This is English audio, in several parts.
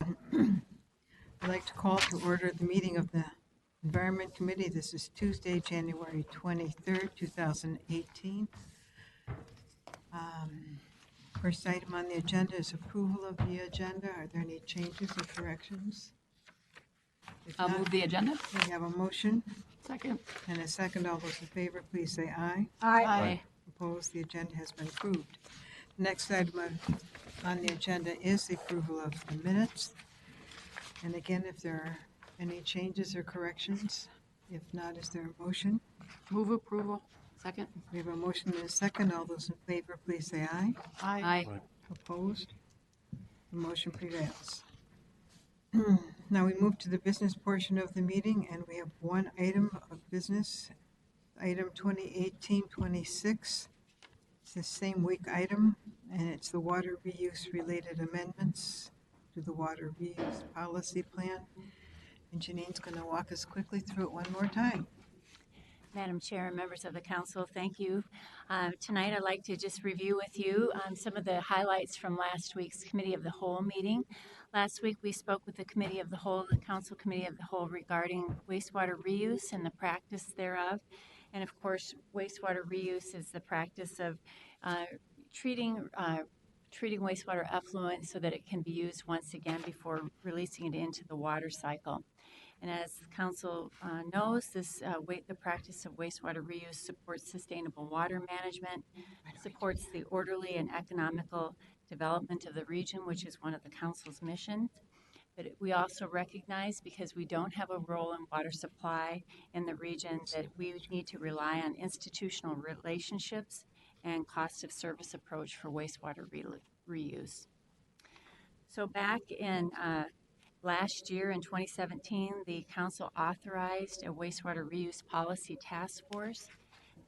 I'd like to call to order the meeting of the Environment Committee. This is Tuesday, January 23rd, 2018. First item on the agenda is approval of the agenda. Are there any changes or corrections? If I'll not, move the agenda. we have a motion Second. and a second. All those in favor, please say aye. Aye. Opposed? The agenda has been approved. The next item on the agenda is the approval of the minutes. And again, if there are any changes or corrections, if not, is there a motion? Move approval. Second. We have a motion and a second. All those in favor, please say aye. Aye. Opposed? The motion prevails. Now we move to the business portion of the meeting, and we have one item of business, item 2018-26. It's the same week item, and it's the water reuse related amendments to the water reuse policy plan. And Janine's going to walk us quickly through it one more time. Madam Chair and members of the council, thank you. Tonight I'd like to just review with you some of the highlights from last week's Committee of the Whole meeting. Last week we spoke with the Committee of the Whole, the Council Committee of the Whole, regarding wastewater reuse and the practice thereof. And of course, wastewater reuse is the practice of treating wastewater effluent so that it can be used once again before releasing it into the water cycle. And as the council knows, the practice of wastewater reuse supports sustainable water management, supports the orderly and economical development of the region, which is one of the council's missions. But we also recognize, because we don't have a role in water supply in the region, that we need to rely on institutional relationships and cost of service approach for wastewater reuse. So back in last year, in 2017, the council authorized a wastewater reuse policy task force.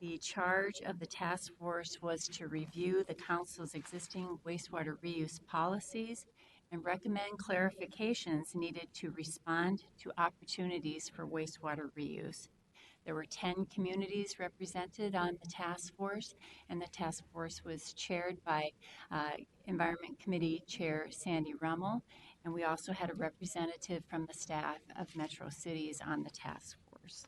The charge of the task force was to review the council's existing wastewater reuse policies and recommend clarifications needed to respond to opportunities for wastewater reuse. There were 10 communities represented on the task force, and the task force was chaired by Environment Committee Chair Sandy Rummel, and we also had a representative from the staff of Metro Cities on the task force.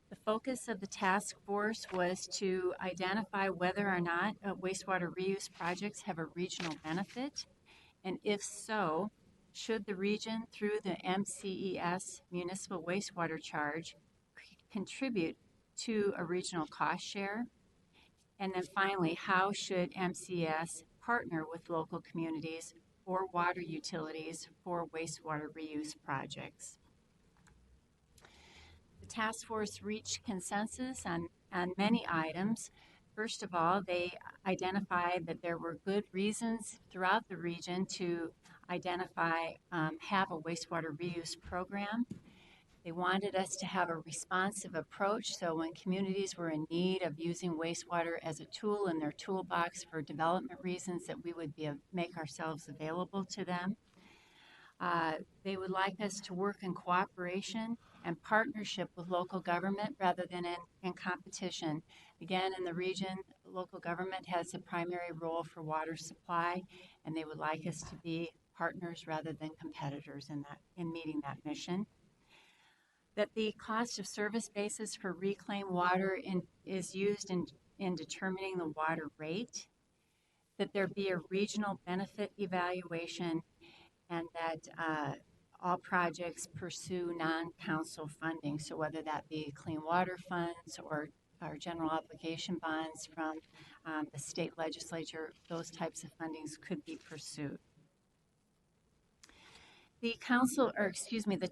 The focus of the task force was to identify whether or not wastewater reuse projects have a regional benefit, and if so, should the region, through the MCES municipal wastewater charge, contribute to a regional cost share? And then finally, how should MCES partner with local communities or water utilities for wastewater reuse projects? The task force reached consensus on many items. First of all, they identified that there were good reasons throughout the region to have a wastewater reuse program. They wanted us to have a responsive approach, so when communities were in need of using wastewater as a tool in their toolbox for development reasons, that we would make ourselves available to them. They would like us to work in cooperation and partnership with local government rather than in competition. Again, in the region, local government has a primary role for water supply, and they would like us to be partners rather than competitors in meeting that mission. That the cost of service basis for reclaimed water is used in determining the water rate, that there be a regional benefit evaluation, and that all projects pursue non-council funding. So whether that be clean water funds or general obligation bonds from the state legislature, those types of fundings could be pursued. The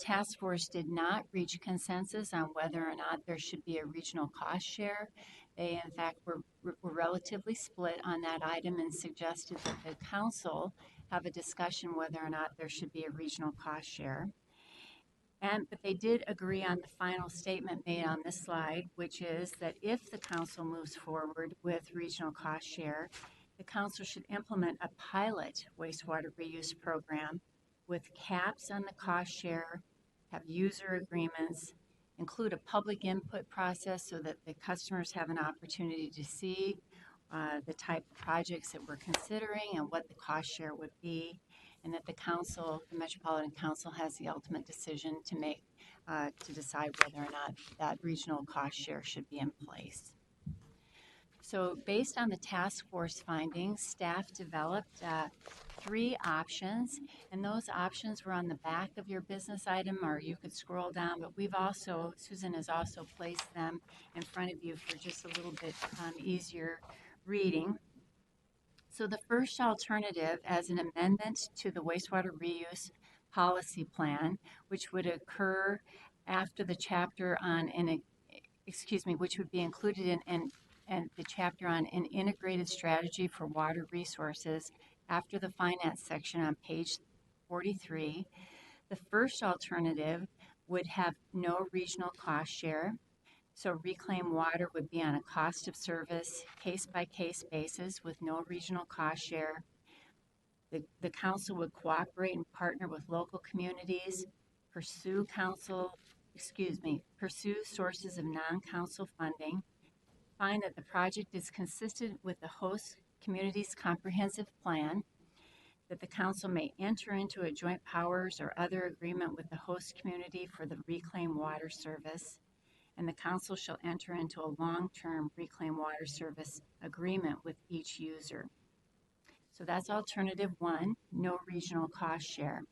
task force did not reach consensus on whether or not there should be a regional cost share. They, in fact, were relatively split on that item and suggested that the council have a discussion whether or not there should be a regional cost share. But they did agree on the final statement made on this slide, which is that if the council moves forward with regional cost share, the council should implement a pilot wastewater reuse program with caps on the cost share, have user agreements, include a public input process so that the customers have an opportunity to see the type of projects that we're considering and what the cost share would be, and that the council, the Metropolitan Council, has the ultimate decision to make to decide whether or not that regional cost share should be in place. So based on the task force findings, staff developed 3 options, and those options were on the back of your business item, or you could scroll down, but Susan has also placed them in front of you for just a little bit easier reading. So the first alternative, as an amendment to the wastewater reuse policy plan, which would occur after the chapter on which would be included in the chapter on an integrated strategy for water resources after the finance section on page 43. The first alternative would have no regional cost share. So reclaimed water would be on a cost of service, case-by-case basis with no regional cost share. The council would cooperate and partner with local communities, pursue sources of non-council funding, find that the project is consistent with the host community's comprehensive plan, that the council may enter into a joint powers or other agreement with the host community for the reclaimed water service, and the council shall enter into a long-term reclaimed water service agreement with each user. So that's alternative 1, no regional cost share.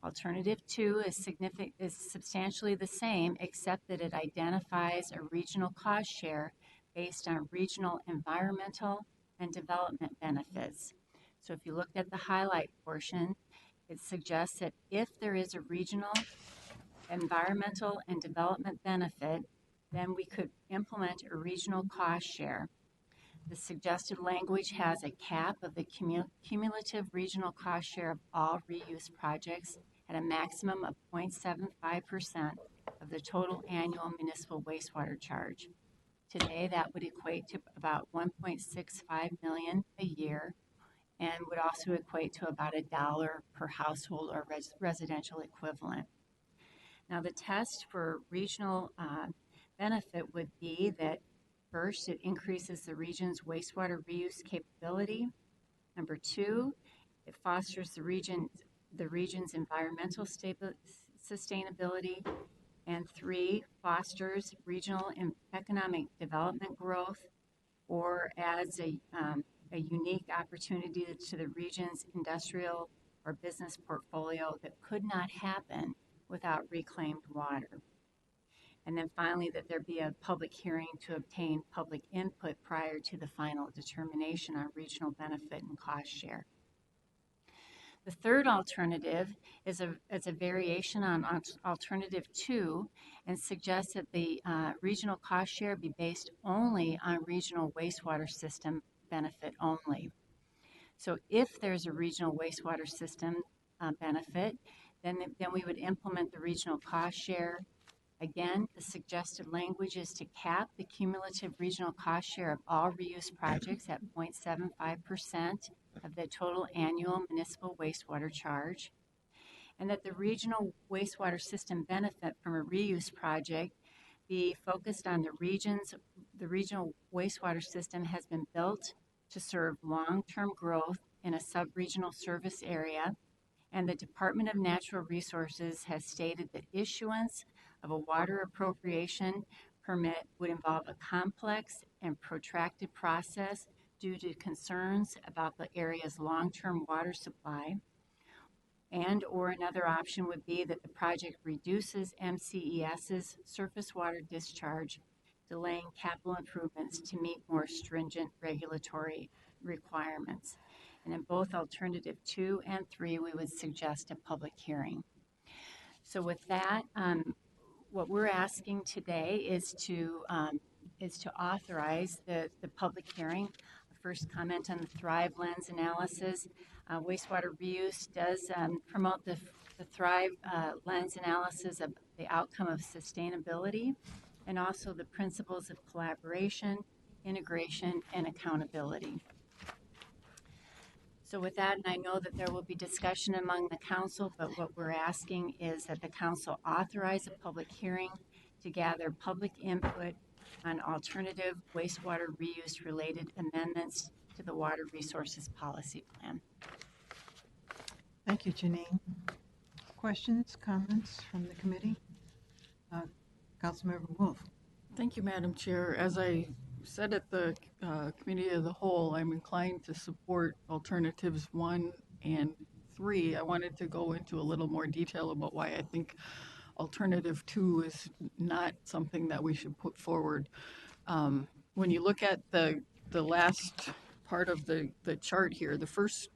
Alternative 2 is substantially the same, except that it identifies a regional cost share based on regional environmental and development benefits. So if you look at the highlight portion, it suggests that if there is a regional environmental and development benefit, then we could implement a regional cost share. The suggested language has a cap of the cumulative regional cost share of all reuse projects at a maximum of 0.75% of the total annual municipal wastewater charge. Today, that would equate to about $1.65 million a year, and would also equate to about $1 per household or residential equivalent. Now, the test for regional benefit would be that first, it increases the region's wastewater reuse capability. Number 2, it fosters the region's environmental sustainability. And 3, fosters regional and economic development growth, or adds a unique opportunity to the region's industrial or business portfolio that could not happen without reclaimed water. And then finally, that there be a public hearing to obtain public input prior to the final determination on regional benefit and cost share. The third alternative is a variation on alternative 2, and suggests that the regional cost share be based only on regional wastewater system benefit only. So if there's a regional wastewater system benefit, then we would implement the regional cost share. Again, the suggested language is to cap the cumulative regional cost share of all reuse projects at 0.75% of the total annual municipal wastewater charge, and that the regional wastewater system benefit from a reuse project be focused on the regional wastewater system has been built to serve long-term growth in a sub-regional service area, and the Department of Natural Resources has stated that issuance of a water appropriation permit would involve a complex and protracted process due to concerns about the area's long-term water supply. And or another option would be that the project reduces MCES's surface water discharge, delaying capital improvements to meet more stringent regulatory requirements. And in both alternative 2 and 3, we would suggest a public hearing. So with that, what we're asking today is to authorize the public hearing. First comment on the Thrive Lens analysis. Wastewater Reuse does promote the Thrive Lens analysis of the outcome of sustainability, and also the principles of collaboration, integration, and accountability. So with that, and I know that there will be discussion among the council, but what we're asking is that the council authorize a public hearing to gather public input on alternative wastewater reuse related amendments to the Water Resources Policy Plan. Thank you, Janine. Questions, comments from the committee? Councilmember Wolf. Thank you, Madam Chair. As I said at the Committee of the Whole, I'm inclined to support alternatives 1 and 3. I wanted to go into a little more detail about why I think alternative 2 is not something that we should put forward. When you look at the last part of the chart here, the first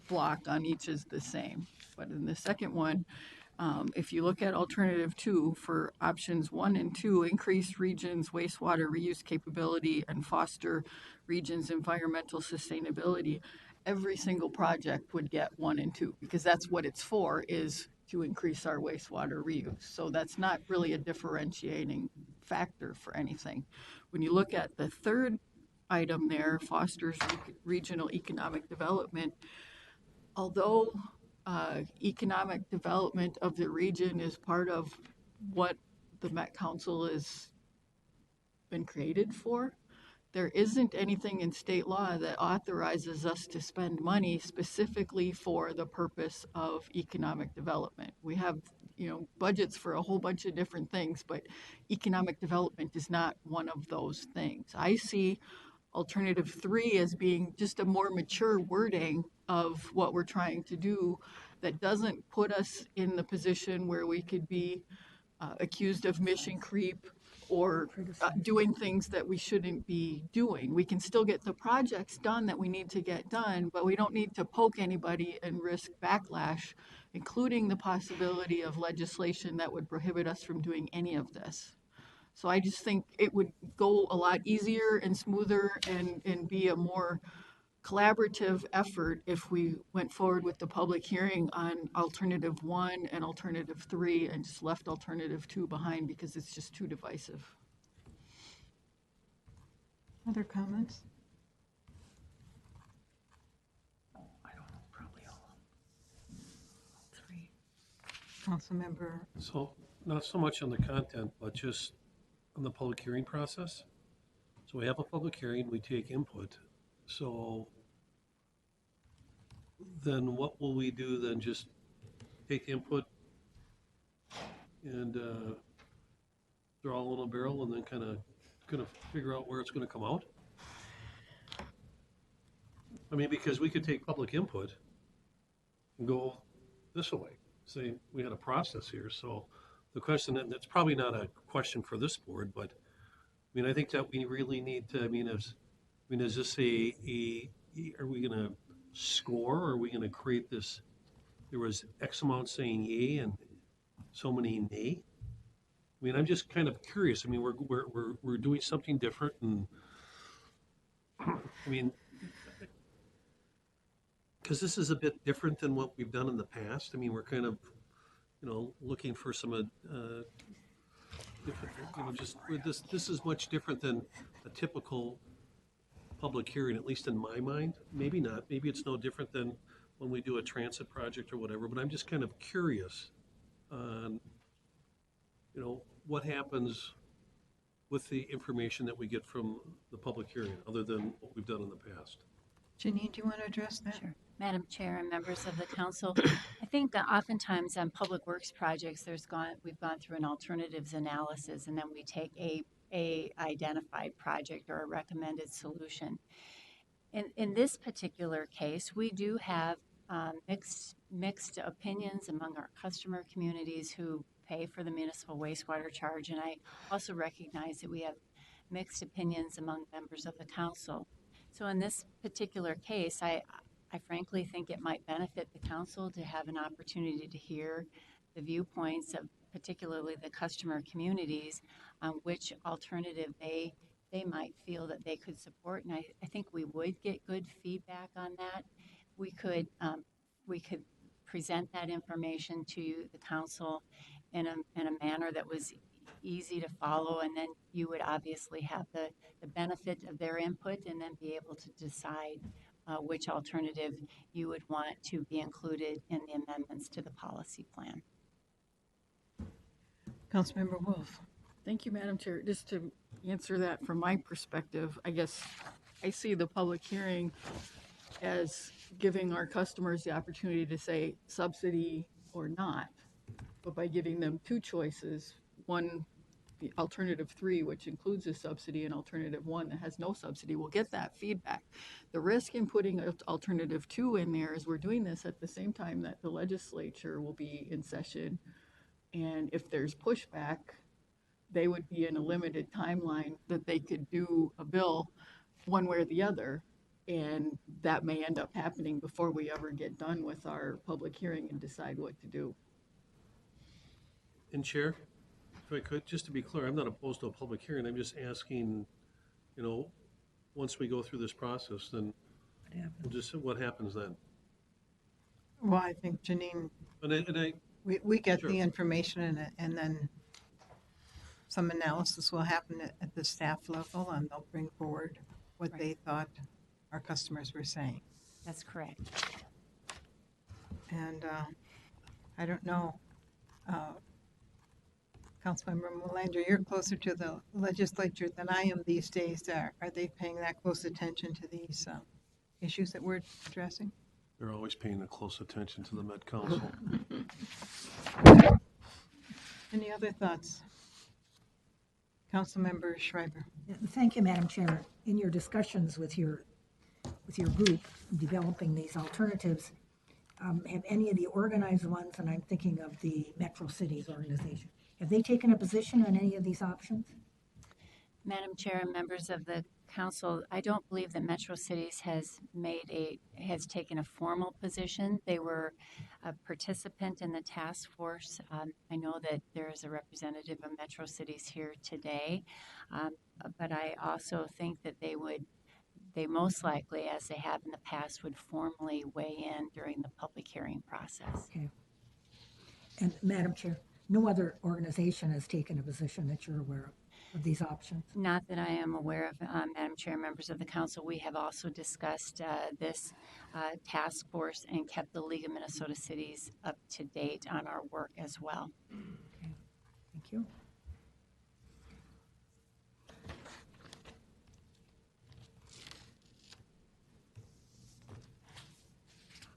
block on each is the same. But in the second one, if you look at alternative 2 for options 1 and 2, increase regions' wastewater reuse capability and foster regions' environmental sustainability, every single project would get 1 and 2 because that's what it's for, is to increase our wastewater reuse. So that's not really a differentiating factor for anything. When you look at the third item there, fosters regional economic development, although economic development of the region is part of what the Met Council has been created for, there isn't anything in state law that authorizes us to spend money specifically for the purpose of economic development. We have, budgets for a whole bunch of different things, but economic development is not one of those things. I see alternative 3 as being just a more mature wording of what we're trying to do that doesn't put us in the position where we could be accused of mission creep or doing things that we shouldn't be doing. We can still get the projects done that we need to get done, but we don't need to poke anybody and risk backlash, including the possibility of legislation that would prohibit us from doing any of this. So I just think it would go a lot easier and smoother and be a more collaborative effort if we went forward with the public hearing on alternative 1 and alternative 3 and just left alternative 2 behind because it's just too divisive. Other comments? I don't know, probably all 3. Councilmember, So, not so much on the content, but just on the public hearing process. So we have a public hearing, we take input. So then what will we do then? Just take the input and throw all in a barrel and then kind of figure out where it's going to come out? I mean, because we could take public input and go this way, say we had a process here. So the question, and it's probably not a question for this board, but I mean, I think that we really need to, is this are we going to score? Or are we going to create this? There was X amount saying yay and so many nay. I mean, I'm just kind of curious. I mean, we're doing something different, and I mean, because this is a bit different than what we've done in the past. I mean, we're kind of, looking for some different, this is much different than a typical public hearing, at least in my mind. Maybe not. Maybe it's no different than when we do a transit project or whatever. But I'm just kind of curious on, what happens with the information that we get from the public hearing, other than what we've done in the past. Janine, do you want to address that? Sure. Madam Chair and members of the council, I think that oftentimes on public works projects, we've gone through an alternatives analysis, and then we take a identified project or a recommended solution. In this particular case, we do have mixed opinions among our customer communities who pay for the municipal wastewater charge, and I also recognize that we have mixed opinions among members of the council. So in this particular case, I frankly think it might benefit the council to have an opportunity to hear the viewpoints of particularly the customer communities on which alternative they might feel that they could support. And I think we would get good feedback on that. We could present that information to the council in a manner that was easy to follow, and then you would obviously have the benefit of their input and then be able to decide which alternative you would want to be included in the amendments to the policy plan. Councilmember Wolf. Thank you, Madam Chair. Just to answer that from my perspective, I guess I see the public hearing as giving our customers the opportunity to say subsidy or not. But by giving them two choices, one, the alternative 3, which includes a subsidy, and alternative 1 that has no subsidy, we'll get that feedback. The risk in putting alternative 2 in there is we're doing this at the same time that the legislature will be in session. And if there's pushback, they would be in a limited timeline that they could do a bill one way or the other. And that may end up happening before we ever get done with our public hearing and decide what to do. And Chair, if I could, just to be clear, I'm not opposed to a public hearing. I'm just asking, once we go through this process, then we'll just, what happens then? Well, I think Janine, we get Sure. the information and then some analysis will happen at the staff level, and they'll bring forward what Right. they thought our customers were saying. That's correct. And I don't know, Councilmember Melander, you're closer to the legislature than I am these days. Are they paying that close attention to these issues that we're addressing? They're always paying a close attention to the Met Council. Any other thoughts? Councilmember Schreiber. Thank you, Madam Chair. In your discussions with your group developing these alternatives, have any of the organized ones, and I'm thinking of the Metro Cities organization, have they taken a position on any of these options? Madam Chair and members of the council, I don't believe that Metro Cities has taken a formal position. They were a participant in the task force. I know that there is a representative of Metro Cities here today, but I also think that they most likely, as they have in the past, would formally weigh in during the public hearing process. Okay. And Madam Chair, no other organization has taken a position that you're aware of these options? Not that I am aware of, Madam Chair, members of the council. We have also discussed this task force and kept the League of Minnesota Cities up to date on our work as well. Okay. Thank you.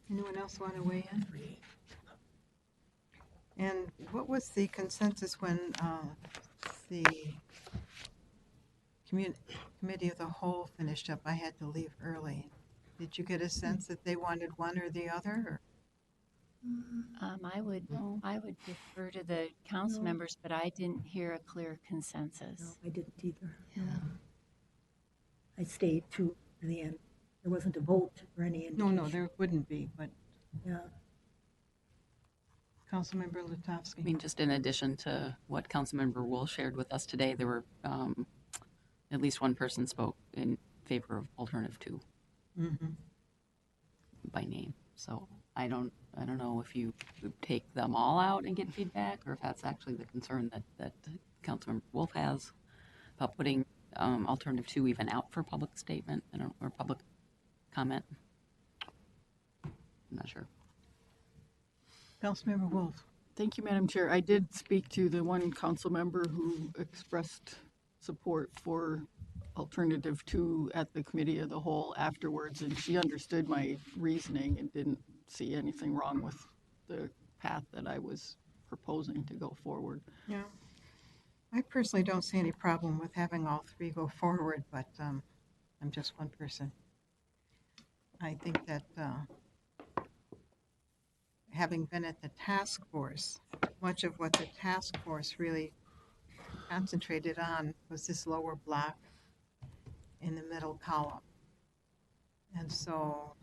Anyone else want to weigh in? And what was the consensus when the committee of the whole finished up? I had to leave early. Did you get a sense that they wanted one or the other? Or? I would defer to the council members, but I didn't hear a clear consensus. No, I didn't either. Yeah. I stayed to the end. There wasn't a vote or any indication. No, there wouldn't be, but Yeah. Councilmember Lutovsky. I mean, just in addition to what Councilmember Wool shared with us today, there were at least one person spoke in favor of alternative 2 by name. So I don't know if you would take them all out and get feedback, or if that's actually the concern that Councilmember Wolf has about putting alternative 2 even out for public statement or public comment. I'm not sure. Councilmember Wolf. Thank you, Madam Chair. I did speak to the one council member who expressed support for alternative 2 at the committee of the whole afterwards, and she understood my reasoning and didn't see anything wrong with the path that I was proposing to go forward. Yeah. I personally don't see any problem with having all 3 go forward, but I'm just one person. I think that having been at the task force, much of what the task force really concentrated on was this lower block in the middle column. And so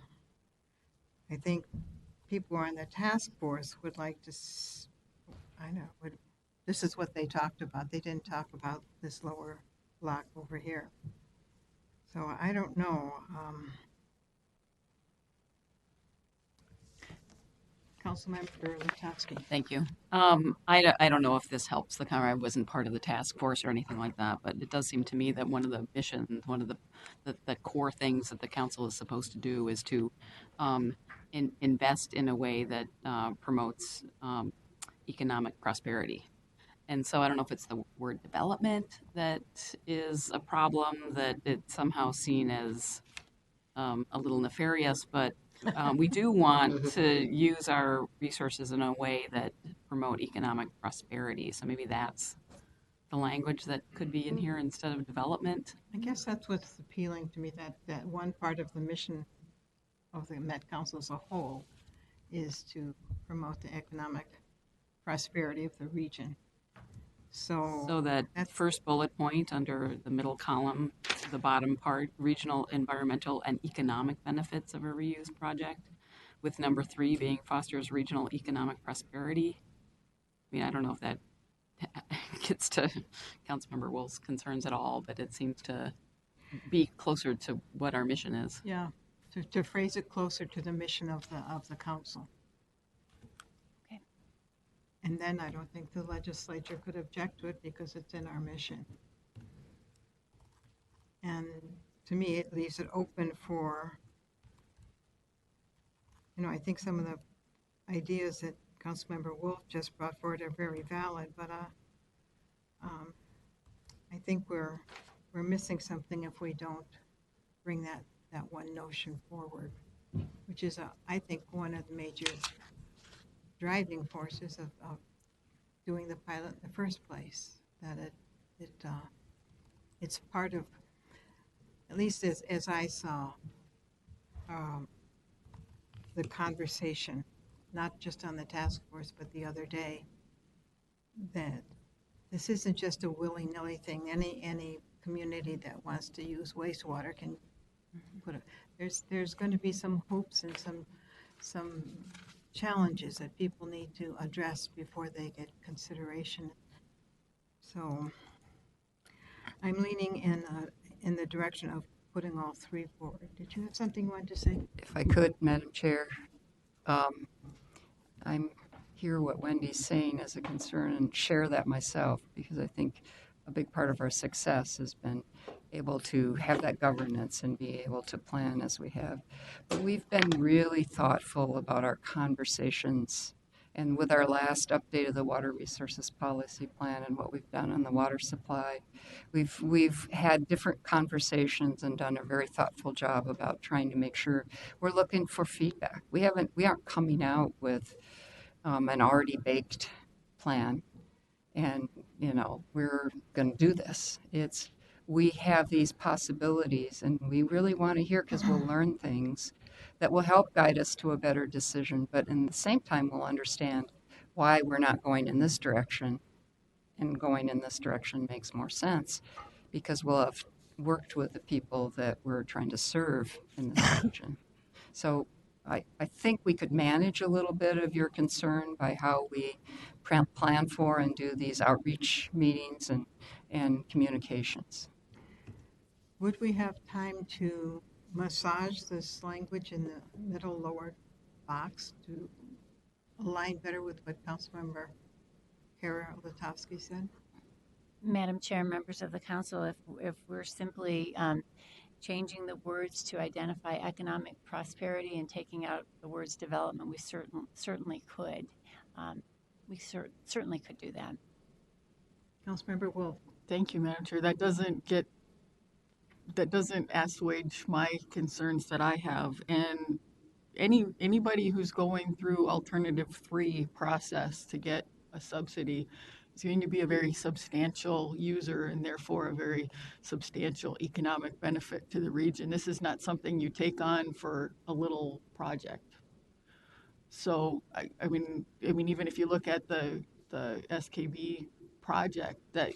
I think people who are on the task force would like to, this is what they talked about. They didn't talk about this lower block over here. So I don't know. Councilmember Lutovsky. Thank you. I don't know if this helps the I wasn't part of the task force or anything like that, but it does seem to me that one of the missions, one of the core things that the council is supposed to do is to invest in a way that promotes economic prosperity. And so I don't know if it's the word development that is a problem, that it's somehow seen as a little nefarious, but we do want to use our resources in a way that promote economic prosperity. So maybe that's the language that could be in here instead of development. I guess that's what's appealing to me, that one part of the mission of the Met Council as a whole is to promote the economic prosperity of the region. So that that's first bullet point under the middle column, the bottom part, regional, environmental, and economic benefits of a reuse project, with number 3 being fosters regional economic prosperity. I mean, I don't know if that gets to Councilmember Wolf's concerns at all, but it seems to be closer to what our mission is. Yeah, to phrase it closer to the mission of the council. Okay. And then I don't think the legislature could object to it because it's in our mission. And to me, it leaves it open for, I think some of the ideas that Councilmember Wolf just brought forward are very valid, but I think we're missing something if we don't bring that one notion forward, which is, I think, one of the major driving forces of doing the pilot in the first place. That it's part of, at least as I saw, the conversation, not just on the task force, but the other day, that this isn't just a willy-nilly thing. Any community that wants to use wastewater can put it. There's going to be some hoops and some challenges that people need to address before they get consideration. So I'm leaning in the direction of putting all 3 forward. Did you have something you wanted to say? If I could, Madam Chair, I'm hear what Wendy's saying as a concern and share that myself, because I think a big part of our success has been able to have that governance and be able to plan as we have. But we've been really thoughtful about our conversations. And with our last update of the Water Resources Policy Plan and what we've done on the water supply, we've had different conversations and done a very thoughtful job about trying to make sure we're looking for feedback. We aren't coming out with an already baked plan and we're going to do this. We have these possibilities and we really want to hear, because we'll learn things that will help guide us to a better decision, but in the same time we'll understand why we're not going in this direction, and going in this direction makes more sense because we'll have worked with the people that we're trying to serve in this region. So I think we could manage a little bit of your concern by how we plan for and do these outreach meetings and communications. Would we have time to massage this language in the middle lower box to align better with what Councilmember Kara-Lutovsky said? Madam Chair, members of the council, if we're simply changing the words to identify economic prosperity and taking out the words development, we certainly could. We certainly could do that. Councilmember Wolf. Thank you, Madam Chair. That doesn't assuage my concerns that I have. And anybody who's going through alternative 3 process to get a subsidy is going to be a very substantial user and therefore a very substantial economic benefit to the region. This is not something you take on for a little project. So I mean, even if you look at the SKB project, that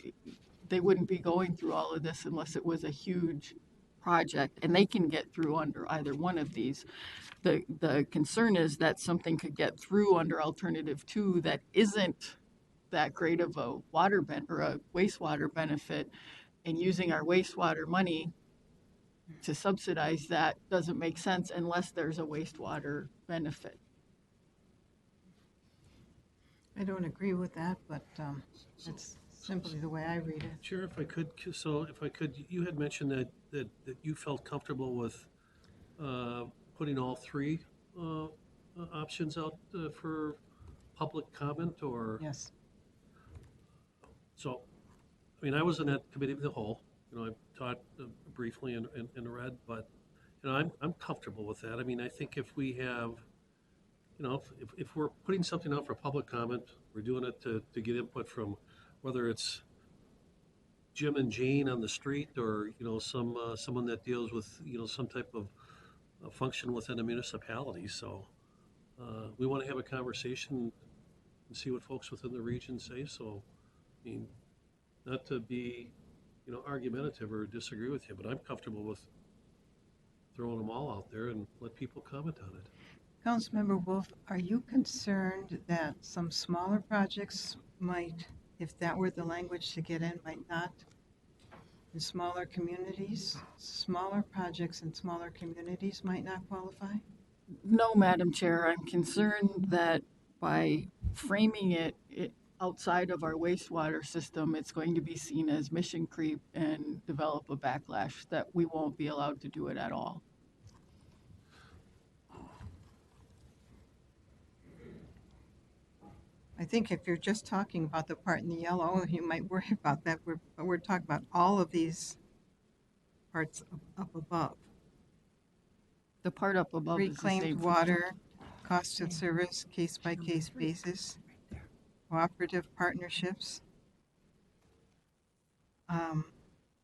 they wouldn't be going through all of this unless it was a huge project, and they can get through under either one of these. The concern is that something could get through under alternative 2 that isn't that great of a or a wastewater benefit, and using our wastewater money to subsidize that doesn't make sense unless there's a wastewater benefit. I don't agree with that, but it's simply the way I read it. Chair, if I could, you had mentioned that you felt comfortable with putting all 3 options out for public comment, or? Yes. So, I mean, I was in that committee of the whole. I taught briefly and read, but I'm comfortable with that. I mean, I think if we have, if we're putting something out for public comment, we're doing it to get input from whether it's Jim and Jane on the street or, someone that deals with, some type of function within a municipality. So we want to have a conversation and see what folks within the region say. So, I mean, not to be, argumentative or disagree with you, but I'm comfortable with throwing them all out there and let people comment on it. Councilmember Wolf, are you concerned that some smaller projects might, if that were the language to get in, might not? In smaller communities, smaller projects in smaller communities might not qualify? No, Madam Chair, I'm concerned that by framing it outside of our wastewater system, it's going to be seen as mission creep and develop a backlash that we won't be allowed to do it at all. I think if you're just talking about the part in the yellow, you might worry about that. We're talking about all of these parts up above. The part up above is the Reclaimed same. water, cost of service, case-by-case basis, cooperative partnerships,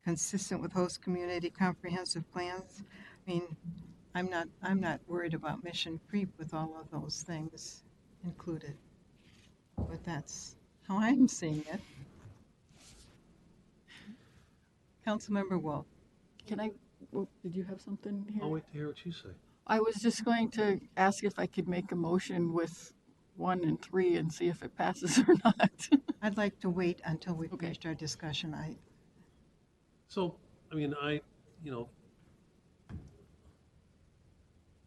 consistent with host community comprehensive plans. I mean, I'm not worried about mission creep with all of those things included. But that's how I'm seeing it. Councilmember Wolf. Can I, did you have something here? I'll wait to hear what you say. I was just going to ask if I could make a motion with 1 and 3 and see if it passes or not. I'd like to wait until we've Okay. finished our discussion. So, I mean,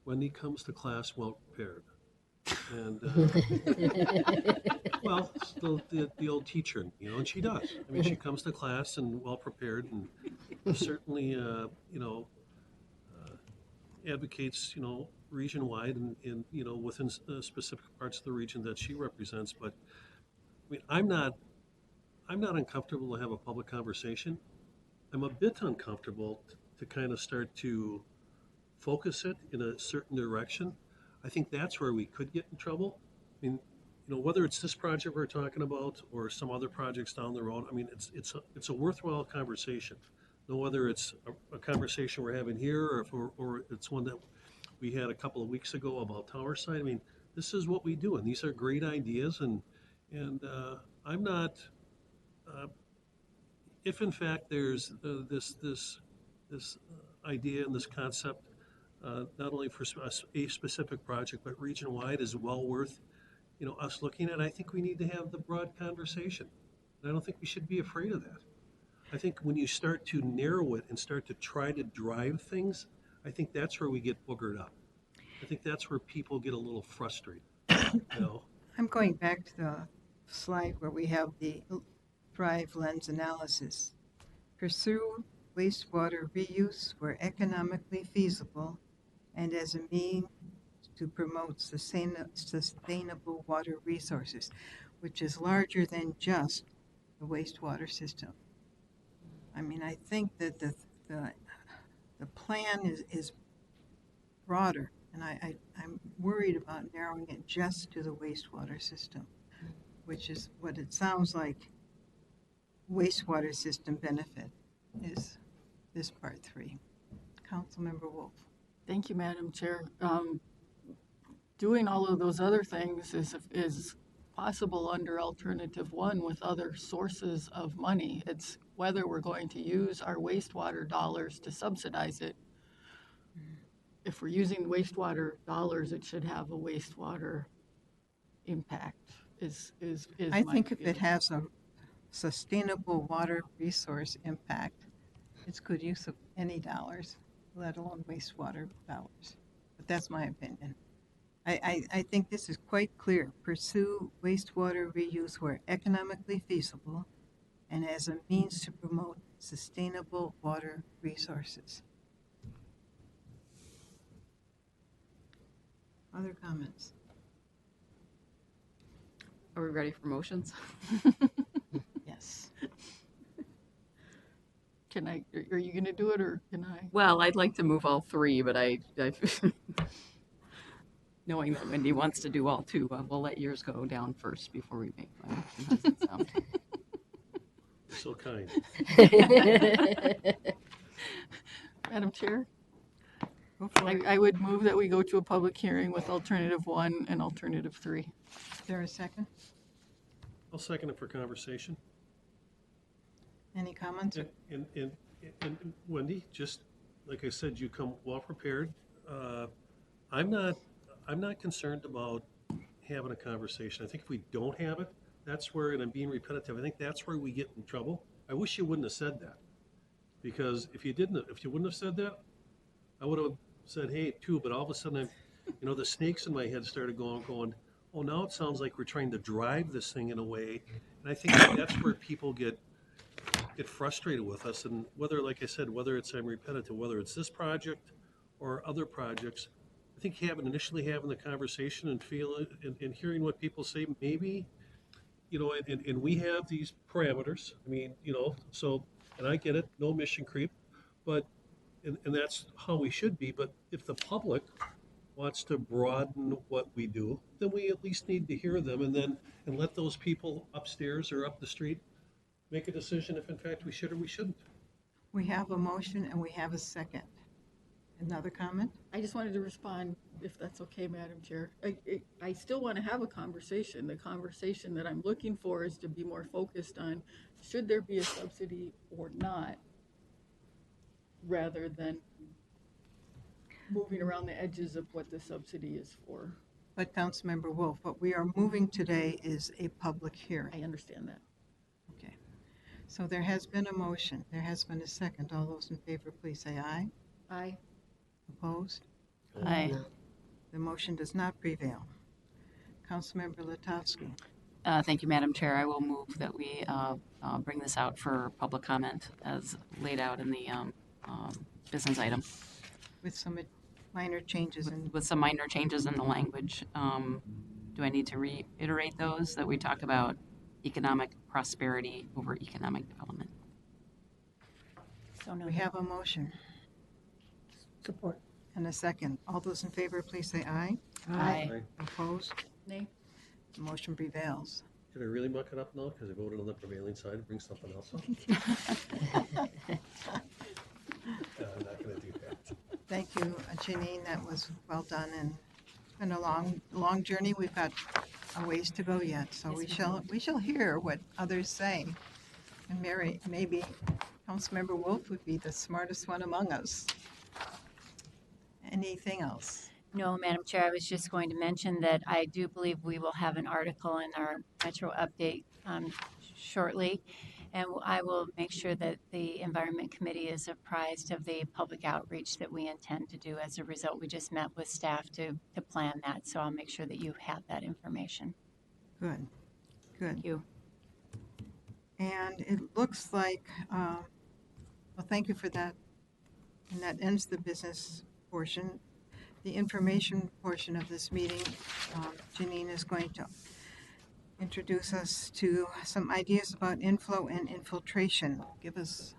Wendy comes to class well prepared. And, well, still the old teacher, and she does. I mean, she comes to class and well prepared and certainly, advocates, region-wide and within specific parts of the region that she represents. But, I mean, I'm not uncomfortable to have a public conversation. I'm a bit uncomfortable to kind of start to focus it in a certain direction. I think that's where we could get in trouble. I mean, whether it's this project we're talking about or some other projects down the road, I mean, it's a worthwhile conversation. Whether it's a conversation we're having here or it's one that we had a couple of weeks ago about Towerside. I mean, this is what we do, and these are great ideas. And I'm not. If in fact there's this idea and this concept, not only for a specific project but region-wide, is well worth us looking at, I think we need to have the broad conversation. And I don't think we should be afraid of that. I think when you start to narrow it and start to try to drive things, I think that's where we get boogered up. I think that's where people get a little frustrated. I'm going back to the slide where we have the Thrive lens analysis. Pursue wastewater reuse where economically feasible and as a means to promote sustainable water resources, which is larger than just the wastewater system. I mean, I think that the plan is broader, and I'm worried about narrowing it just to the wastewater system, which is what it sounds like wastewater system benefit is this part 3. Councilmember Wolf. Thank you, Madam Chair. Doing all of those other things is possible under alternative 1 with other sources of money. It's whether we're going to use our wastewater dollars to subsidize it. If we're using wastewater dollars, it should have a wastewater impact. I think if it has a sustainable water resource impact, it's good use of any dollars, let alone wastewater dollars. But that's my opinion. I think this is quite clear. Pursue wastewater reuse where economically feasible and as a means to promote sustainable water resources. Other comments? Are we ready for motions? Yes. Can I, are you gonna do it or can I? Well, I'd like to move all three, but I knowing that Wendy wants to do all two, we'll let yours go down first before we make my motion. How's that sound? So kind. Madam Chair, Go for it. I would move that we go to a public hearing with alternative 1 and alternative 3. Is there a second? I'll second it for conversation. Any comments? And Wendy, just like I said, you come well prepared. I'm not concerned about having a conversation. I think if we don't have it, that's where, and I'm being repetitive, I think that's where we get in trouble. I wish you wouldn't have said that. Because if you wouldn't have said that, I would have said, hey, too, but all of a sudden the snakes in my head started going, oh, now it sounds like we're trying to drive this thing in a way. And I think that's where people get frustrated with us. And whether, like I said, whether it's, I'm repetitive, whether it's this project or other projects, I think initially having the conversation and and hearing what people say, maybe, and we have these parameters. I mean, so, and I get it, no mission creep, but, and that's how we should be. But if the public wants to broaden what we do, then we at least need to hear them and let those people upstairs or up the street make a decision if in fact we should or we shouldn't. We have a motion and we have a second. Another comment? I just wanted to respond, if that's okay, Madam Chair. I still want to have a conversation. The conversation that I'm looking for is to be more focused on, should there be a subsidy or not, rather than moving around the edges of what the subsidy is for. But Councilmember Wolf, what we are moving today is a public hearing. I understand that. Okay. So there has been a motion. There has been a second. All those in favor, please say aye. Aye. Opposed? Aye. The motion does not prevail. Councilmember Latowski. Thank you, Madam Chair. I will move that we bring this out for public comment as laid out in the business item With some minor changes in, with some minor changes in the language. Do I need to reiterate those that we talk about economic prosperity over economic development? So no. we have a motion Support. and a second. All those in favor, please say aye. Aye. Opposed? Nay. The motion prevails. Did I really muck it up now because I voted on the prevailing side? Bring something else up? I'm not going to do that. Thank you, Janine. That was well done, and it's been a long journey. We've got a ways to go yet, so we shall hear what others say. And Mary, maybe Councilmember Wolf would be the smartest one among us. Anything else? No, Madam Chair, I was just going to mention that I do believe we will have an article in our Metro update shortly, and I will make sure that the Environment Committee is apprised of the public outreach that we intend to do. As a result, we just met with staff to plan that, so I'll make sure that you have that information. Good. Thank you. And it looks like, well, thank you for that. And that ends the business portion. The information portion of this meeting, Janine is going to introduce us to some ideas about inflow and infiltration. Give us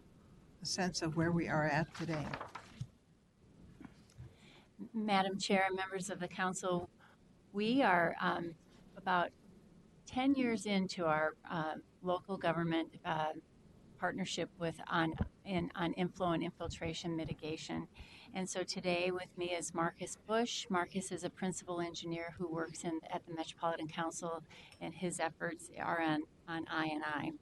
a sense of where we are at today. Madam Chair and members of the council, we are about 10 years into our local government partnership on inflow and infiltration mitigation. And so today with me is Marcus Bush. Marcus is a principal engineer who works at the Metropolitan Council, and his efforts are on I&I.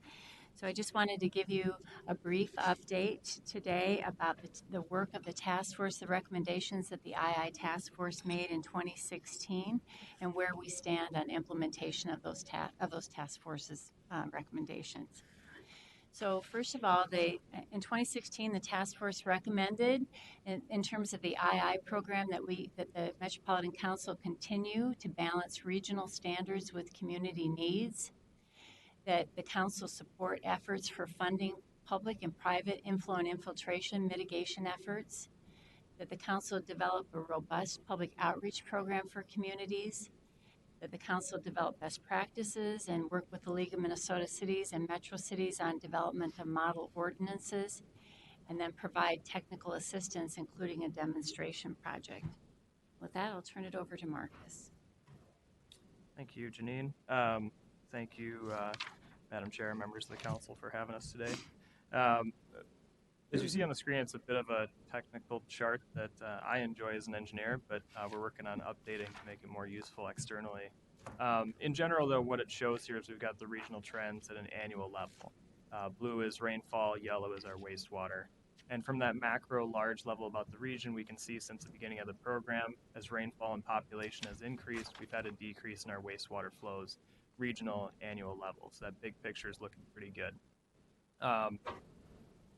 So I just wanted to give you a brief update today about the work of the task force, the recommendations that the II task force made in 2016, and where we stand on implementation of those task forces recommendations. So first of all, in 2016, the task force recommended, in terms of the II program, that the Metropolitan Council continue to balance regional standards with community needs, that the council support efforts for funding public and private inflow and infiltration mitigation efforts, that the council develop a robust public outreach program for communities, that the council develop best practices and work with the League of Minnesota Cities and Metro Cities on development of model ordinances, and then provide technical assistance, including a demonstration project. With that, I'll turn it over to Marcus. Thank you, Janine. Thank you, Madam Chair and members of the council for having us today. As you see on the screen, it's a bit of a technical chart that I enjoy as an engineer, but we're working on updating to make it more useful externally. In general, though, what it shows here is we've got the regional trends at an annual level. Blue is rainfall, yellow is our wastewater. And from that macro large level about the region, we can see since the beginning of the program, as rainfall and population has increased, we've had a decrease in our wastewater flows, regional annual levels. That big picture is looking pretty good.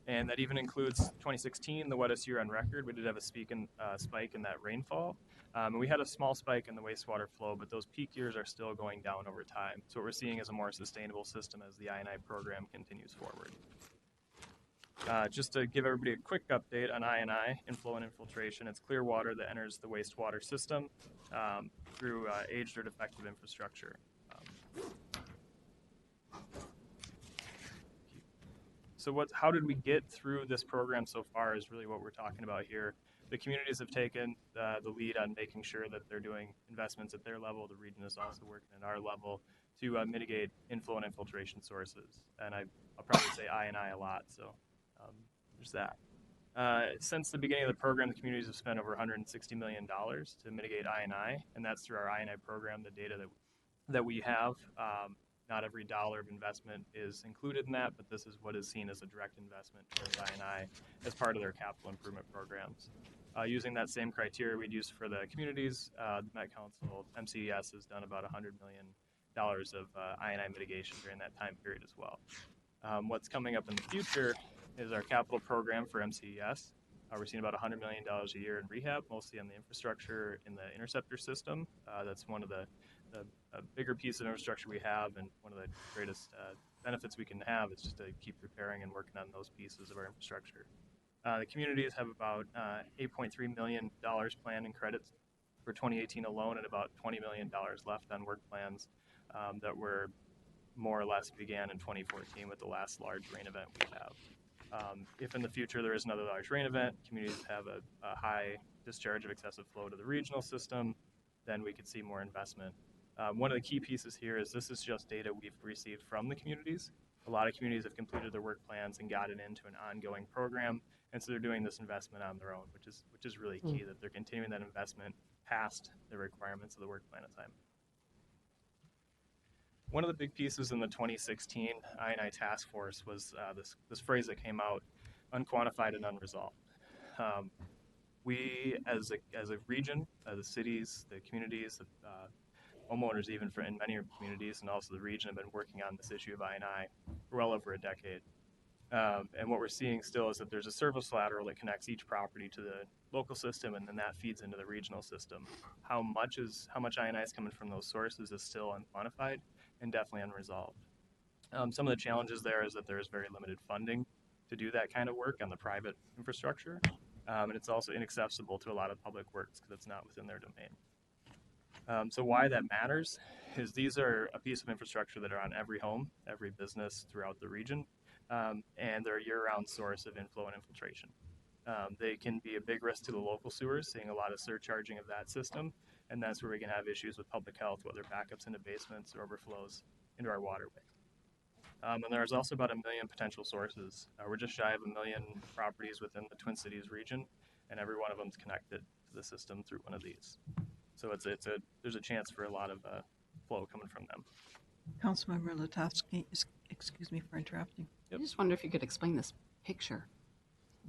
And that even includes 2016, the wettest year on record. We did have a spike in that rainfall. And we had a small spike in the wastewater flow, but those peak years are still going down over time. So what we're seeing is a more sustainable system as the I&I program continues forward. Just to give everybody a quick update on I&I, inflow and infiltration, it's clear water that enters the wastewater system through aged or defective infrastructure. So how did we get through this program so far is really what we're talking about here. The communities have taken the lead on making sure that they're doing investments at their level. The region is also working at our level to mitigate inflow and infiltration sources. And I'll probably say I&I a lot, so there's that. Since the beginning of the program, the communities have spent over $160 million to mitigate I&I, and that's through our I&I program, the data that we have. Not every dollar of investment is included in that, but this is what is seen as a direct investment towards I&I as part of their capital improvement programs. Using that same criteria we'd use for the communities, the Met Council, MCES has done about $100 million of I&I mitigation during that time period as well. What's coming up in the future is our capital program for MCES. We're seeing about $100 million a year in rehab, mostly on the infrastructure in the interceptor system. That's one of the bigger piece of infrastructure we have, and one of the greatest benefits we can have is just to keep repairing and working on those pieces of our infrastructure. The communities have about $8.3 million planned in credits for 2018 alone, and about $20 million left on work plans that were more or less began in 2014 with the last large rain event we have. If in the future there is another large rain event, communities have a high discharge of excessive flow to the regional system, then we could see more investment. One of the key pieces here is this is just data we've received from the communities. A lot of communities have completed their work plans and gotten into an ongoing program, and so they're doing this investment on their own, which is really key, that they're continuing that investment past the requirements of the work plan assignment. One of the big pieces in the 2016 I&I task force was this phrase that came out, unquantified and unresolved. We, as a region, the cities, the communities, homeowners even in many communities, and also the region, have been working on this issue of I&I for well over a decade. And what we're seeing still is that there's a service lateral that connects each property to the local system, and then that feeds into the regional system. How much I&I is coming from those sources is still unquantified and definitely unresolved. Some of the challenges there is that there is very limited funding to do that kind of work on the private infrastructure, and it's also inaccessible to a lot of public works because it's not within their domain. So why that matters is these are a piece of infrastructure that are on every home, every business throughout the region, and they're a year-round source of inflow and infiltration. They can be a big risk to the local sewers, seeing a lot of surcharging of that system, and that's where we can have issues with public health, whether backups into basements or overflows into our waterway. And there's also about 1 million potential sources. We're just shy of 1 million properties within the Twin Cities region, and every one of them is connected to the system through one of these. So there's a chance for a lot of flow coming from them. Councilmember Latowski, excuse me for interrupting. I just wonder if you could explain this picture.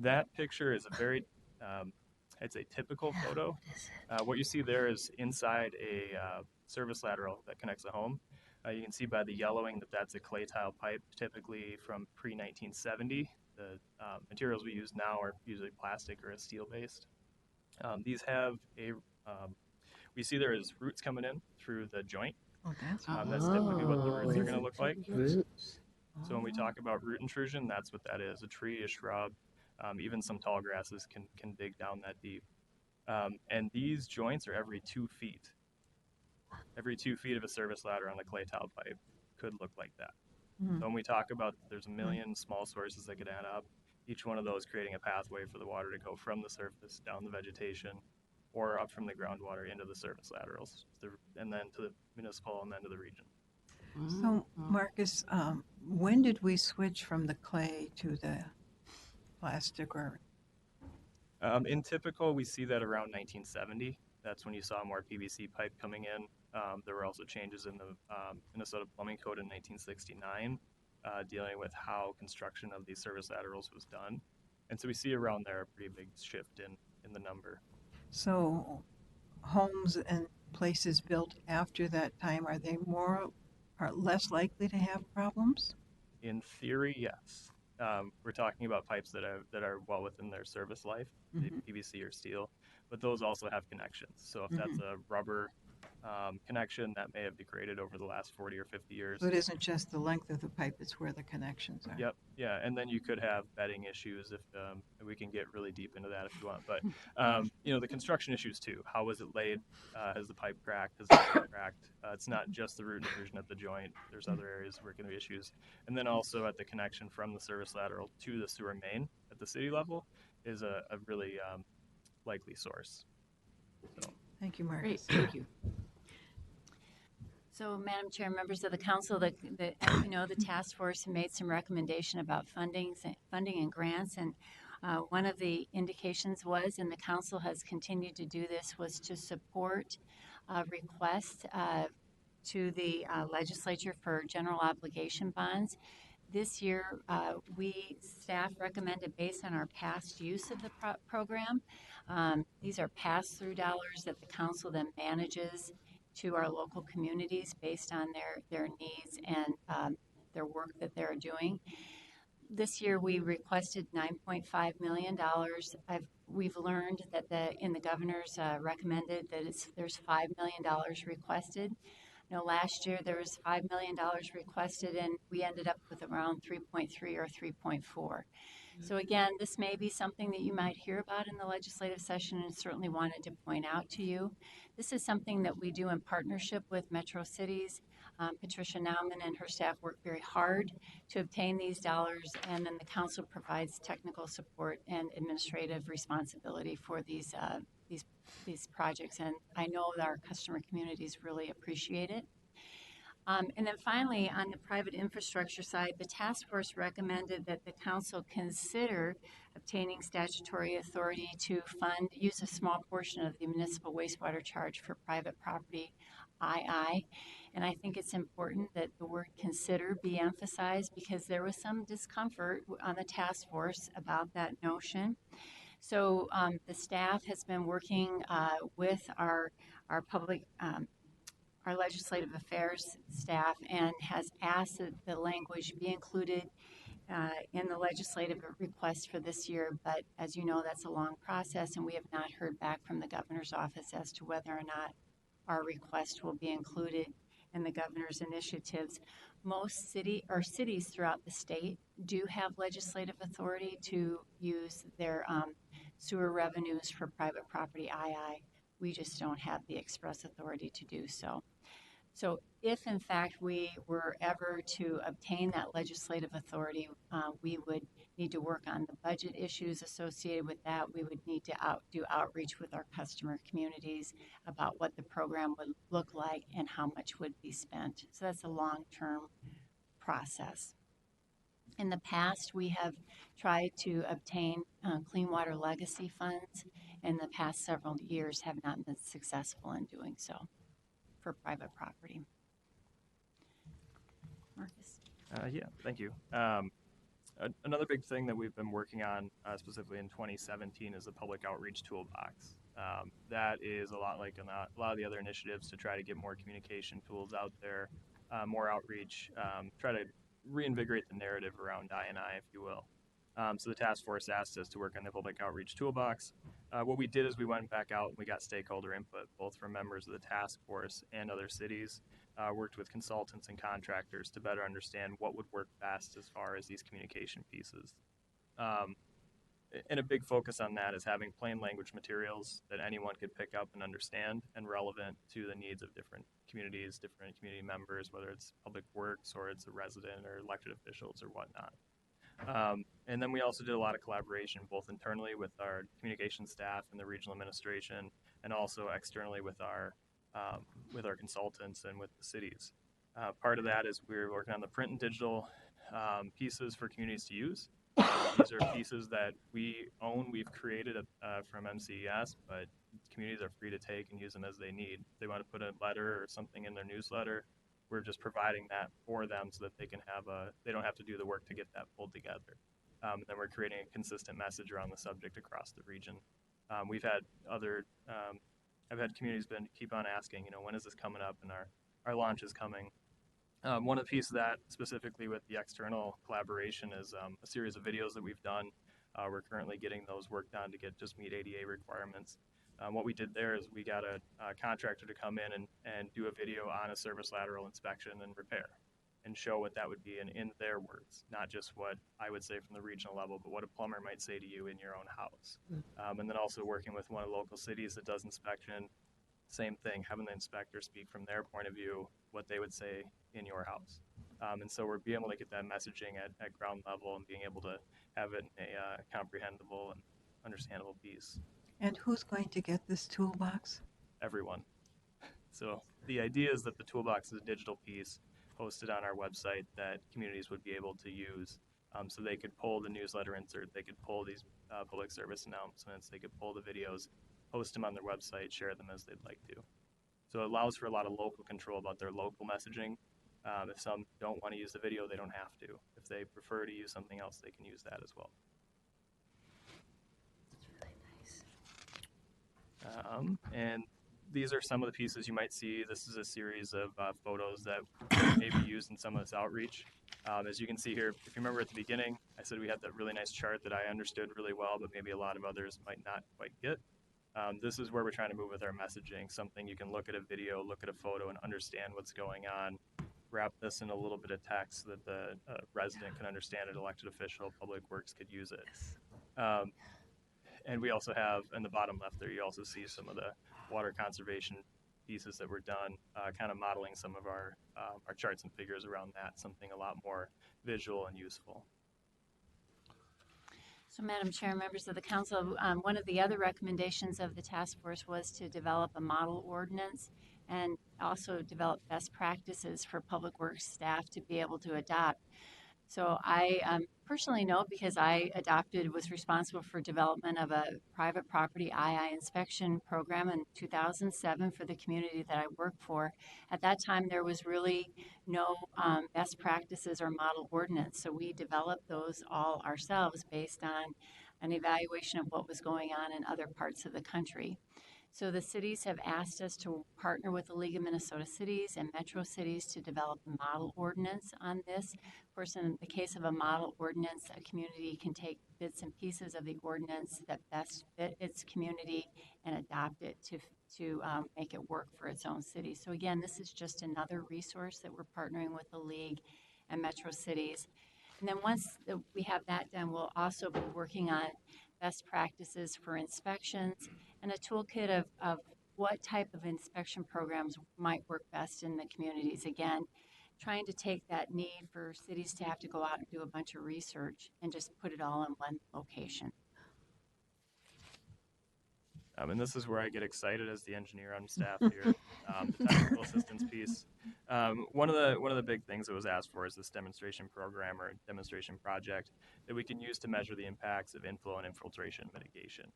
That picture is a very, it's a typical photo. What you see there is inside a service lateral that connects a home. You can see by the yellowing that that's a clay tile pipe, typically from pre-1970. The materials we use now are usually plastic or steel-based. These have we see there is roots coming in through the joint. Oh, that's That's typically what the roots are going to look like. So when we talk about root intrusion, that's what that is, a tree, a shrub, even some tall grasses can dig down that deep. And these joints are every 2 feet. Every 2 feet of a service ladder on the clay tile pipe could look like that. So when we talk about there's 1 million small sources that could add up, each one of those creating a pathway for the water to go from the surface down the vegetation or up from the groundwater into the surface laterals, and then to the municipal and then to the region. So, Marcus, when did we switch from the clay to the plastic or? In typical, we see that around 1970. That's when you saw more PVC pipe coming in. There were also changes in the Minnesota Plumbing Code in 1969, dealing with how construction of these service laterals was done. And so we see around there a pretty big shift in the number. So, homes and places built after that time, are they more or less likely to have problems? In theory, yes. We're talking about pipes that are well within their service life, PVC or steel, but those also have connections. So if that's a rubber connection, that may have degraded over the last 40 or 50 years. So it isn't just the length of the pipe, it's where the connections are. Yep, yeah, and then you could have bedding issues if we can get really deep into that if you want. But the construction issues too. How was it laid? Has the pipe cracked? Has the pipe cracked? It's not just the root intrusion at the joint. There's other areas where there can be issues. And then also at the connection from the service lateral to the sewer main at the city level is a really likely source. So. Thank you, Marcus. Great, thank you. So, Madam Chair, members of the council, as you know, the task force made some recommendation about funding and grants, and one of the indications was, and the council has continued to do this, was to support a request to the legislature for general obligation bonds. This year, staff recommended, based on our past use of the program, these are pass-through dollars that the council then manages to our local communities based on their needs and their work that they're doing. This year we requested $9.5 million. We've learned that in the governor's recommended that there's $5 million requested. Last year there was $5 million requested and we ended up with around 3.3 or 3.4. So again, this may be something that you might hear about in the legislative session, and certainly wanted to point out to you. This is something that we do in partnership with Metro Cities. Patricia Nauman and her staff work very hard to obtain these dollars, and then the council provides technical support and administrative responsibility for these projects. And I know that our customer communities really appreciate it. And then finally, on the private infrastructure side, the task force recommended that the council consider obtaining statutory authority to use a small portion of the municipal wastewater charge for private property II. And I think it's important that the word consider be emphasized, because there was some discomfort on the task force about that notion. So the staff has been working with our public our legislative affairs staff, and has asked that the language be included in the legislative request for this year. But as you know, that's a long process, and we have not heard back from the governor's office as to whether or not our request will be included in the governor's initiatives. Most cities throughout the state do have legislative authority to use their sewer revenues for private property II. We just don't have the express authority to do so. So if in fact we were ever to obtain that legislative authority, we would need to work on the budget issues associated with that. We would need to do outreach with our customer communities about what the program would look like and how much would be spent. So that's a long-term process. In the past, we have tried to obtain clean water legacy funds. In the past several years, have not been successful in doing so for private property. Marcus? Yeah, thank you. Another big thing that we've been working on, specifically in 2017, is the public outreach toolbox. That is a lot like a lot of the other initiatives to try to get more communication tools out there, more outreach, try to reinvigorate the narrative around I&I, if you will. So the task force asked us to work on the public outreach toolbox. What we did is we went back out and we got stakeholder input, both from members of the task force and other cities, worked with consultants and contractors to better understand what would work best as far as these communication pieces. And a big focus on that is having plain language materials that anyone could pick up and understand, and relevant to the needs of different communities, different community members, whether it's public works or it's a resident or elected officials or whatnot. And then we also did a lot of collaboration, both internally with our communication staff and the regional administration, and also externally with our consultants and with the cities. Part of that is we're working on the print and digital pieces for communities to use. These are pieces that we own, we've created from MCES, but communities are free to take and use them as they need. If they want to put a letter or something in their newsletter, we're just providing that for them so that they can they don't have to do the work to get that pulled together. And then we're creating a consistent message around the subject across the region. We've had I've had communities keep on asking, when is this coming up, and our launch is coming. One of the pieces of that specifically with the external collaboration is a series of videos that we've done. We're currently getting those worked on to meet ADA requirements. What we did there is we got a contractor to come in and do a video on a service lateral inspection and repair, and show what that would be in their words, not just what I would say from the regional level, but what a plumber might say to you in your own house. And then also working with one of the local cities that does inspection, same thing, having the inspector speak from their point of view, what they would say in your house. And so we're being able to get that messaging at ground level and being able to have it in a comprehensible and understandable piece. And who's going to get this toolbox? Everyone. So the idea is that the toolbox is a digital piece hosted on our website that communities would be able to use. So they could pull the newsletter insert, they could pull these public service announcements, they could pull the videos, post them on their website, share them as they'd like to. So it allows for a lot of local control about their local messaging. If some don't want to use the video, they don't have to. If they prefer to use something else, they can use that as well. And these are some of the pieces you might see. This is a series of photos that may be used in some of this outreach. As you can see here, if you remember at the beginning, I said we had that really nice chart that I understood really well, but maybe a lot of others might not quite get. This is where we're trying to move with our messaging, something you can look at a video, look at a photo, and understand what's going on. Wrap this in a little bit of text so that the resident can understand it, elected official, public works could use it. And we also have, in the bottom left there, you also see some of the water conservation pieces that were done, kind of modeling some of our charts and figures around that, something a lot more visual and useful. So, Madam Chair, members of the council, one of the other recommendations of the task force was to develop a model ordinance and also develop best practices for public works staff to be able to adopt. So I personally know, because I was responsible for development of a private property II inspection program in 2007 for the community that I work for. At that time, there was really no best practices or model ordinance. So we developed those all ourselves based on an evaluation of what was going on in other parts of the country. So the cities have asked us to partner with the League of Minnesota Cities and Metro Cities to develop a model ordinance on this. Of course, in the case of a model ordinance, a community can take bits and pieces of the ordinance that best fit its community and adopt it to make it work for its own city. So again, this is just another resource that we're partnering with the League and Metro Cities. And then once we have that done, we'll also be working on best practices for inspections and a toolkit of what type of inspection programs might work best in the communities. Again, trying to take that need for cities to have to go out and do a bunch of research and just put it all in one location. And this is where I get excited as the engineer on staff here, the technical assistance piece. One of the big things that was asked for is this demonstration program or demonstration project that we can use to measure the impacts of inflow and infiltration mitigation.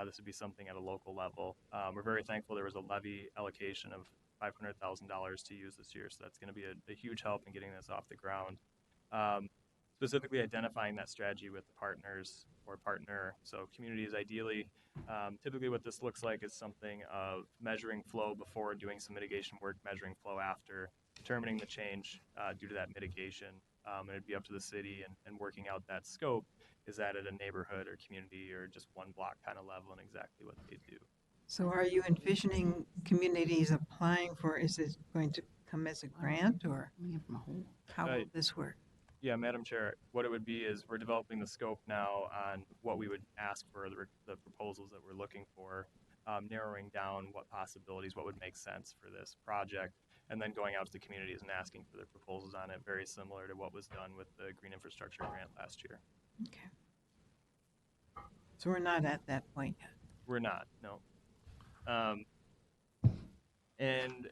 This would be something at a local level. We're very thankful there was a levy allocation of $500,000 to use this year, so that's going to be a huge help in getting this off the ground. Specifically identifying that strategy with the partners or partner. So communities ideally, typically what this looks like is something of measuring flow before doing some mitigation work, measuring flow after, determining the change due to that mitigation. And it'd be up to the city and working out that scope. Is that at a neighborhood or community or just one block kind of level and exactly what they do. So are you envisioning communities applying for, is it going to come as a grant, or how will this work? Yeah, Madam Chair, what it would be is we're developing the scope now on what we would ask for the proposals that we're looking for, narrowing down what possibilities, what would make sense for this project, and then going out to the communities and asking for their proposals on it, very similar to what was done with the Green Infrastructure Grant last year. Okay. So we're not at that point yet. We're not, no. And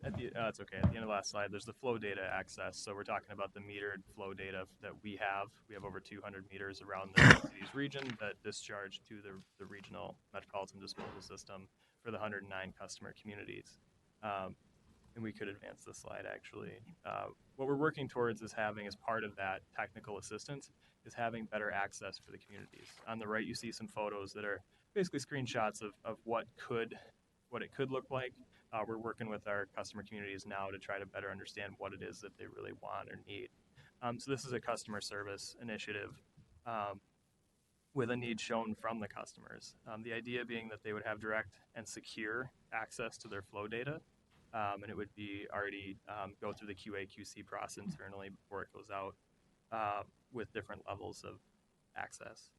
at the, it's okay, at the end of the last slide, there's the flow data access. So we're talking about the metered flow data that we have. We have over 200 meters around the city's region that discharge to the regional Metropolitan disposal system for the 109 customer communities. And we could advance this slide actually. What we're working towards is having, as part of that technical assistance, is having better access for the communities. On the right, you see some photos that are basically screenshots of what it could look like. We're working with our customer communities now to try to better understand what it is that they really want or need. So this is a customer service initiative with a need shown from the customers. The idea being that they would have direct and secure access to their flow data, and it would be already go through the QA/QC process internally before it goes out with different levels of access.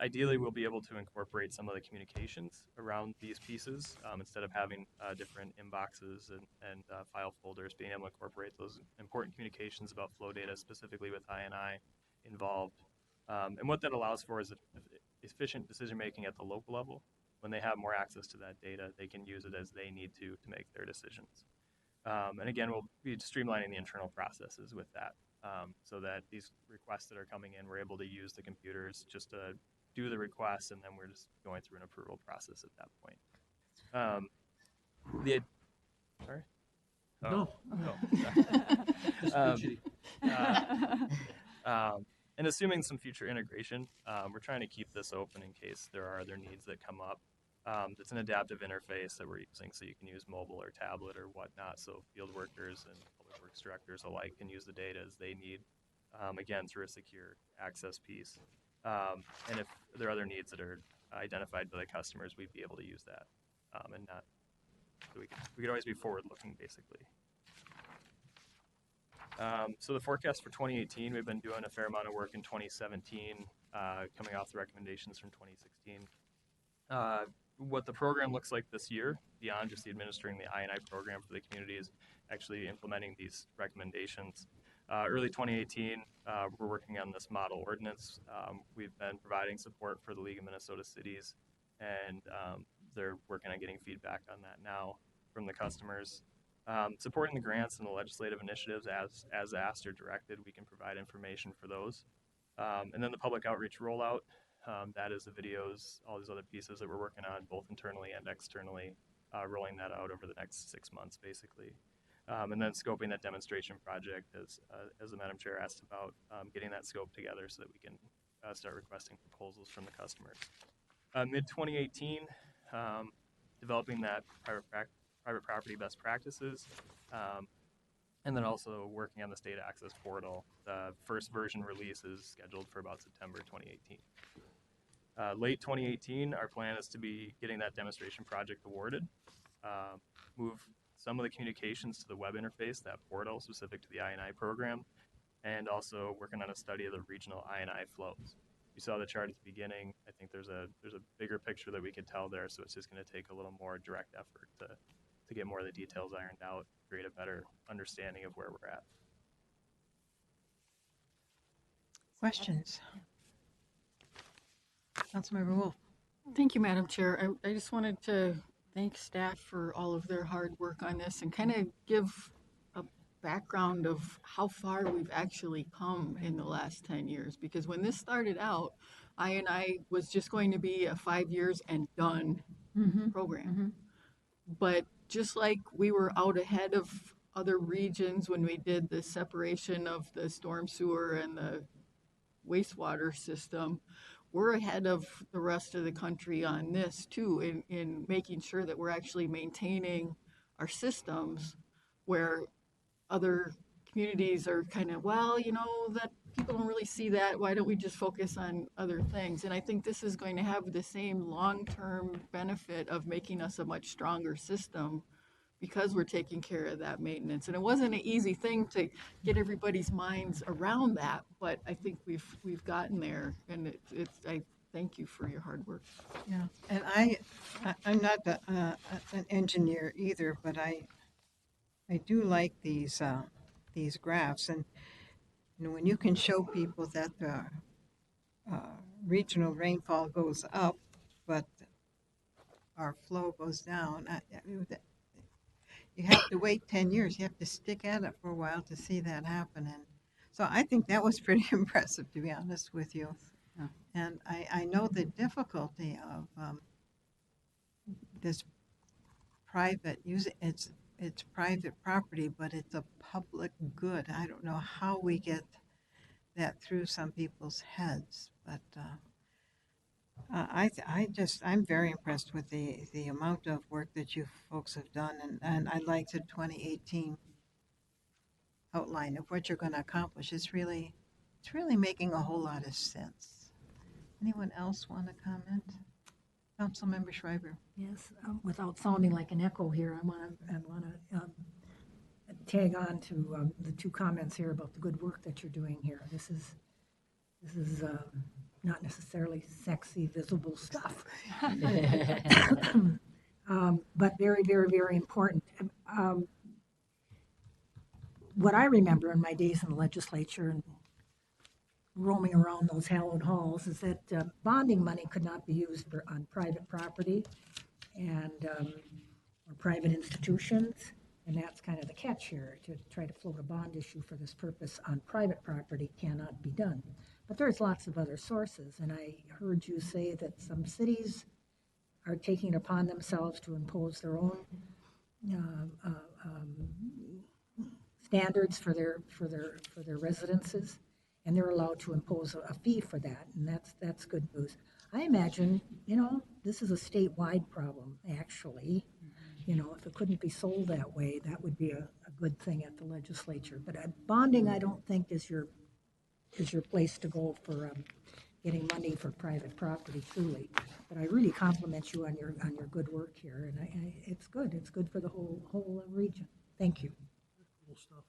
Ideally, we'll be able to incorporate some of the communications around these pieces instead of having different inboxes and file folders, being able to incorporate those important communications about flow data, specifically with I&I involved. And what that allows for is efficient decision-making at the local level. When they have more access to that data, they can use it as they need to make their decisions. And again, we'll be streamlining the internal processes with that so that these requests that are coming in, we're able to use the computers just to do the request, and then we're just going through an approval process at that point. Sorry? No. And assuming some future integration, we're trying to keep this open in case there are other needs that come up. It's an adaptive interface that we're using, so you can use mobile or tablet or whatnot, so field workers and public works directors alike can use the data as they need, again, through a secure access piece. And if there are other needs that are identified by the customers, we'd be able to use that, and not, so we could always be forward-looking, basically. So the forecast for 2018, we've been doing a fair amount of work in 2017, coming off the recommendations from 2016. What the program looks like this year, beyond just the administering the I&I program for the community, is actually implementing these recommendations. Early 2018, we're working on this model ordinance. We've been providing support for the League of Minnesota Cities, and they're working on getting feedback on that now from the customers. Supporting the grants and the legislative initiatives as asked or directed, we can provide information for those. And then the public outreach rollout, that is the videos, all these other pieces that we're working on, both internally and externally, rolling that out over the next 6 months, basically. And then scoping that demonstration project, as the Madam Chair asked about, getting that scope together so that we can start requesting proposals from the customers. Mid-2018, developing that private property best practices, and then also working on this data access portal. The first version release is scheduled for about September 2018. Late 2018, our plan is to be getting that demonstration project awarded, move some of the communications to the web interface, that portal specific to the I&I program, and also working on a study of the regional I&I flows. You saw the chart at the beginning. I think there's a bigger picture that we could tell there, so it's just going to take a little more direct effort to get more of the details ironed out, create a better understanding of where we're at. Questions? Councilmember Wolf. Thank you, Madam Chair. I just wanted to thank staff for all of their hard work on this and kind of give a background of how far we've actually come in the last 10 years. Because when this started out, I was just going to be a 5 years and done program. But just like we were out ahead of other regions when we did the separation of the storm sewer and the wastewater system, we're ahead of the rest of the country on this too, in making sure that we're actually maintaining our systems, where other communities are kind of, well, you know, that people don't really see that. Why don't we just focus on other things? And I think this is going to have the same long-term benefit of making us a much stronger system, because we're taking care of that maintenance. And it wasn't an easy thing to get everybody's minds around that, but I think we've gotten there, and I thank you for your hard work. Yeah, and I'm not an engineer either, but I do like these graphs, and when you can show people that the regional rainfall goes up, but our flow goes down, you have to wait 10 years. You have to stick at it for a while to see that happen. And so I think that was pretty impressive, to be honest with you. Yeah. And I know the difficulty of this private use. It's private property, but it's a public good. I don't know how we get that through some people's heads, but I'm very impressed with the amount of work that you folks have done, and I like the 2018 outline of what you're going to accomplish. It's really making a whole lot of sense. Anyone else want to comment? Councilmember Schreiber. Yes, without sounding like an echo here, I want to tag on to the two comments here about the good work that you're doing here. This is not necessarily sexy, visible stuff, but very, very, very important. What I remember in my days in the legislature and roaming around those hallowed halls is that bonding money could not be used on private property and or private institutions, and that's kind of the catch here. To try to float a bond issue for this purpose on private property cannot be done. But there's lots of other sources, and I heard you say that some cities are taking it upon themselves to impose their own standards for their residences, and they're allowed to impose a fee for that, and that's good news. I imagine, this is a statewide problem, actually. If it couldn't be sold that way, that would be a good thing at the legislature. But bonding, I don't think is your place to go for getting money for private property, truly. But I really compliment you on your good work here, and it's good. It's good for the whole region. Thank you. Cool stuff.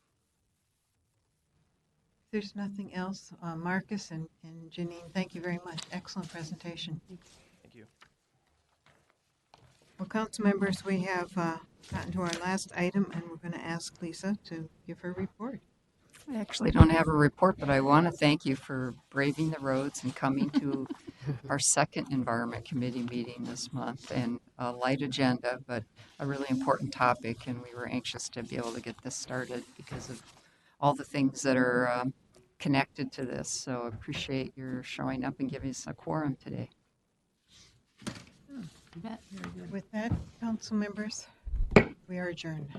If there's nothing else, Marcus and Janine, thank you very much. Excellent presentation. Thank you. Well, council members, we have gotten to our last item, and we're going to ask Lisa to give her report. I actually don't have a report, but I want to thank you for braving the roads and coming to our second Environment Committee meeting this month, and a light agenda, but a really important topic, and we were anxious to be able to get this started because of all the things that are connected to this. So I appreciate your showing up and giving us a quorum today. You bet. With that, council members, we are adjourned.